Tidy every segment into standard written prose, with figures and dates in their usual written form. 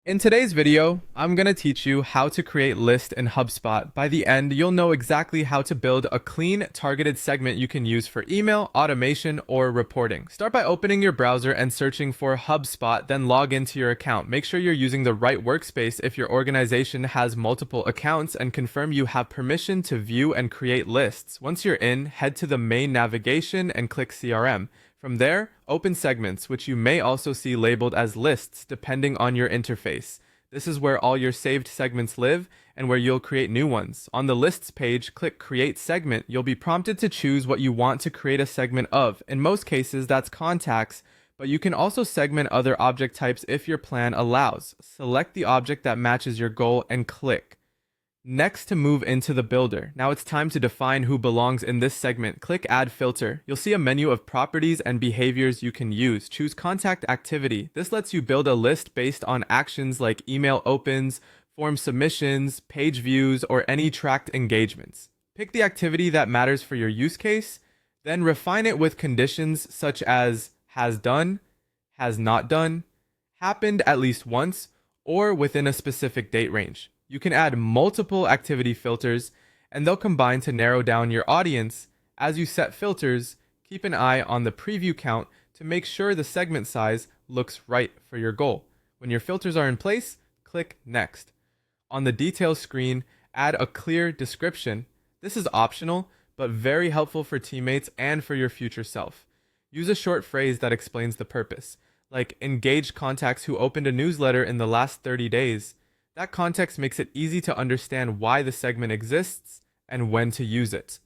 In today's video, I'm going to teach you how to create lists in Hubspot. By the end, you'll know exactly how to build a clean, targeted segment you can use for email, automation, or reporting. Start by opening your browser and searching for Hubspot, then log into your account. Make sure you're using the right workspace if your organization has multiple accounts, and confirm you have permission to view and create lists. Once you're in, head to the main navigation and click CRM. From there, open segments, which you may also see labeled as lists depending on your interface. This is where all your saved segments live and where you'll create new ones. On the lists page, click Create Segment. You'll be prompted to choose what you want to create a segment of. In most cases, that's contacts, but you can also segment other object types if your plan allows. Select the object that matches your goal and click. Next, to move into the builder. Now it's time to define who belongs in this segment. Click Add Filter. You'll see a menu of properties and behaviors you can use. Choose Contact Activity. This lets you build a list based on actions like email opens, form submissions, page views, or any tracked engagements. Pick the activity that matters for your use case, then refine it with conditions such as has done, has not done, happened at least once, or within a specific date range. You can add multiple activity filters, and they'll combine to narrow down your audience. As you set filters, keep an eye on the preview count to make sure the segment size looks right for your goal. When your filters are in place, click Next. On the details screen, add a clear description. This is optional, but very helpful for teammates and for your future self. Use a short phrase that explains the purpose, like engaged contacts who opened a newsletter in the last 30 days. That context makes it easy to understand why the segment exists and when to use it.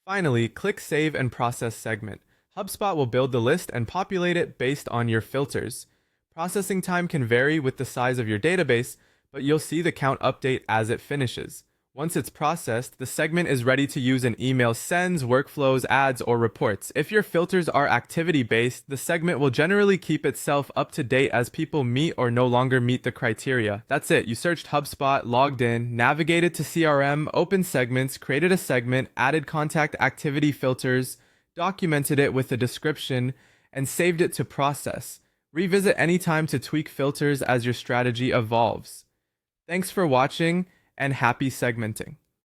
Finally, click Save and Process Segment. HubSpot will build the list and populate it based on your filters. Processing time can vary with the size of your database, but you'll see the count update as it finishes. Once it's processed, the segment is ready to use in email sends, workflows, ads, or reports. If your filters are activity-based, the segment will generally keep itself up to date as people meet or no longer meet the criteria. That's it. You searched HubSpot, logged in, navigated to CRM, opened segments, created a segment, added contact activity filters, documented it with a description, and saved it to process. Revisit anytime to tweak filters as your strategy evolves. Thanks for watching, and happy segmenting.